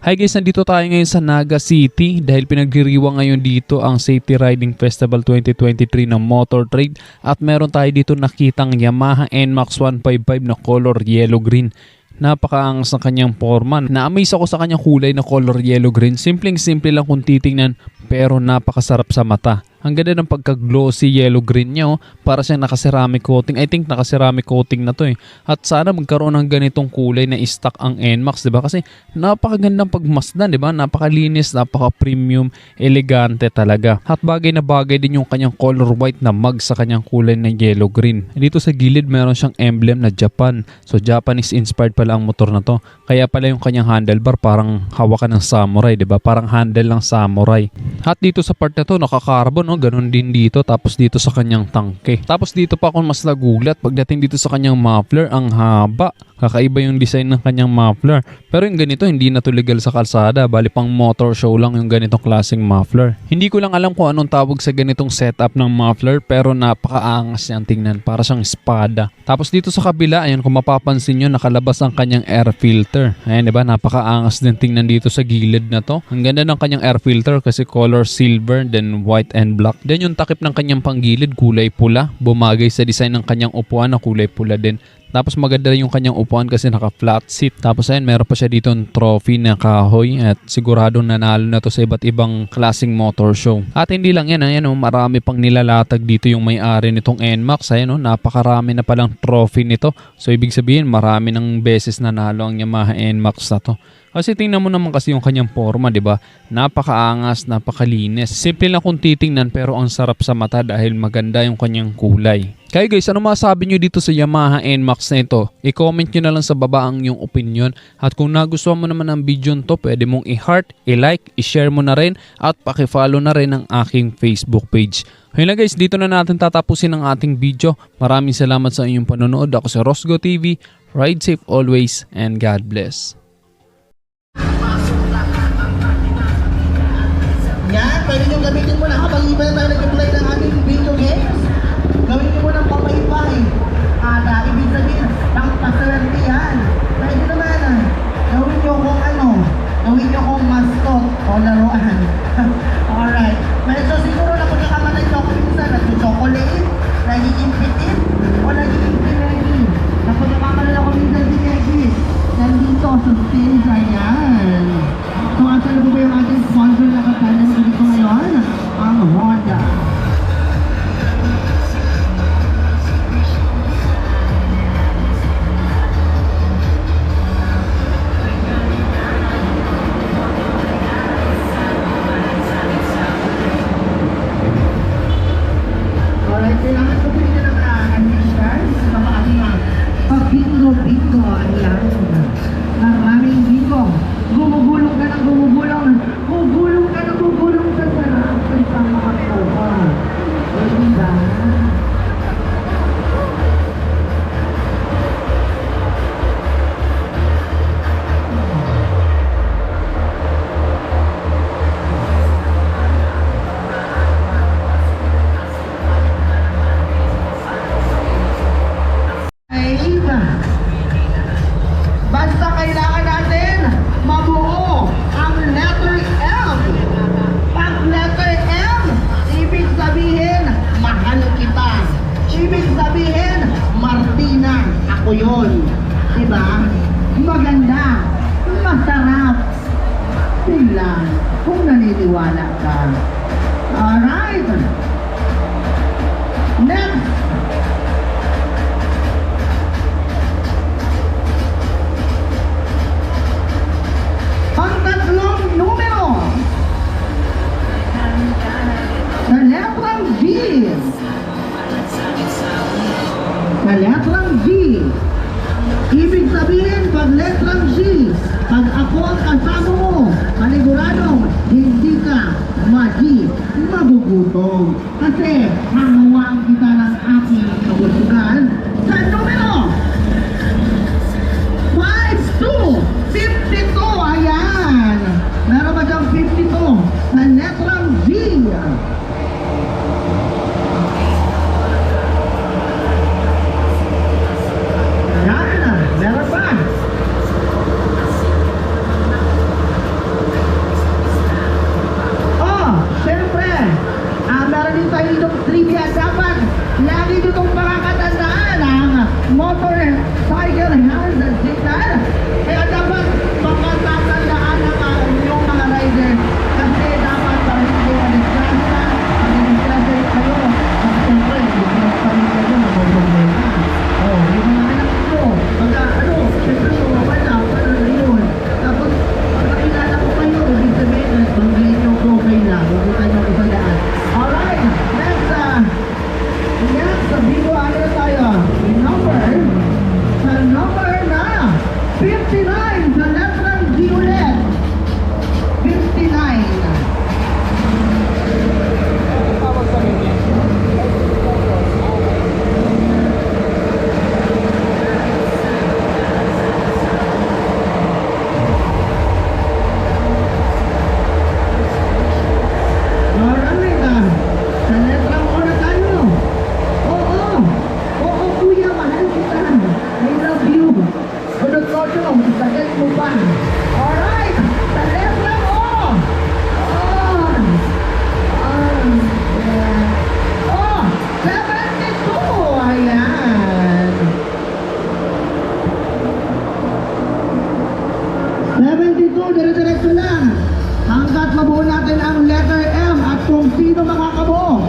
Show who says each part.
Speaker 1: Hi guys, nandito tayo ngayon sa Naga City dahil pinagdiriwang ngayon dito ang City Riding Festival 2023 ng Motor Trade at meron tayo dito nakitang Yamaha NMAX 155 na color yellow green. Napakaangas ng kanyang forma. Na-amaze ako sa kanyang kulay na color yellow green. Simpleng-simple lang kung titingnan pero napakasarap sa mata. Ang ganda ng pagka-glossy yellow green niya, oh. Para siyang naka-ceramic coating. I think naka-ceramic coating na to eh. At sana magkaroon ng ganitong kulay na stock ang NMAX, 'di ba? Kasi napakagandang pagmasdan, 'di ba? Napakalinis, napaka-premium, elegante talaga. At bagay na bagay din yung kanyang color white na mag sa kanyang kulay na yellow green. Dito sa gilid meron siyang emblem na Japan. So Japanese inspired pala ang motor na to. Kaya pala yung kanyang handlebar parang hawakan ng samurai, 'di ba? Parang handle ng samurai. At dito sa part na to naka-carbon, no? Ganun din dito, tapos dito sa kanyang tangke. Tapos dito pa ako mas nagulat pagdating dito sa kanyang muffler, ang haba. Kakaiba yung design ng kanyang muffler. Pero yung ganito hindi na to legal sa kalsada, bali pang motor show lang yung ganitong klaseng muffler. Hindi ko lang alam kung anong tawag sa ganitong setup ng muffler pero napakaangas niyang tingnan, para siyang espada. Tapos dito sa kabila, ayan, kung mapapansin nyo, nakalabas ang kanyang air filter. Ayan, diba? Napakaangas din tingnan dito sa gilid na to. Ang ganda ng kanyang air filter kasi color silver, then white and black. Then yung takip ng kanyang panggilid, kulay pula. Bumagay sa design ng kanyang upuan na kulay pula din. Tapos maganda rin yung kanyang upuan kasi naka-flat seat. Tapos ayun, meron pa siya dito ng trophy na kahoy at siguradong nanalo na to sa iba't ibang klaseng motor show. At hindi lang yan, ayan, oh, marami pang nilalatag dito yung may-ari nitong NMAX. Ayan, oh, napakarami na palang trophy nito. So ibig sabihin, marami ng beses nanalo ang Yamaha NMAX na to. Kasi tingnan mo naman kasi yung kanyang forma, 'di ba? Napakaangas, napakalinis. Simple lang kung titingnan pero ang sarap sa mata dahil maganda yung kanyang kulay. Kaya guys, ano masabi nyo dito sa Yamaha NMAX na ito? I-comment nyo na lang sa baba ang inyong opinion. At kung nagustuhan mo naman ang video nito, pwede mong i-heart, i-like, i-share mo na rin at paki-follow na rin ang aking Facebook page. Ayun lang guys, dito na natin tatapusin ang ating video. Maraming salamat sa inyong panonood. Ako si Rosgo TV. Ride safe always and God bless.
Speaker 2: Yan, pwede nyo gamitin mo na habang iba na tayo nag-play ng ating video games. Gawin nyo mo ng pamaypay. Ibig sabihin, ang pasarante yan. Pwede naman, gawin nyo kung ano, gawin nyo kung mascot o laruan. Alright. So siguro na pagkakamalan nyo kung minsan, nag-chocolate, nagiging pitit, o nagiging pinegi. Na pagkakamalan ako minsan pinegi, nandito sa stage, ayan. So, asan na po ba yung ating sponsor na kapanan dito ngayon? Ang Honda. Alright, kailangan ko pinili ng admission sa mga ating bingo-bingo. Ayan. Maraming bingo. Gumugulong ka ng gumugulong. Gugulong ka ng gugulong sa sarap. Sa mga tropa. Diba? Basta kailangan natin mabuo ang letter M. Pag letter M, ibig sabihin, mahal kita. Ibig sabihin, Martina, ako yun. Diba? Maganda, masarap. Tingnan kung naniniwala ka. Alright. Next. Ang tatlong numero sa letrang G. Sa letrang G. Ibig sabihin, pag letrang G, pag ako ang kasama mo, paniguradong hindi ka magugutom. Kasi hangawang kita ng aking kabusugan sa numero 52. Ayan. Meron ba diyang 52 sa letrang G? Ayan. Meron pa. dire-diretso lang. Hanggat mabuo natin ang letter M at kung sino makakabuo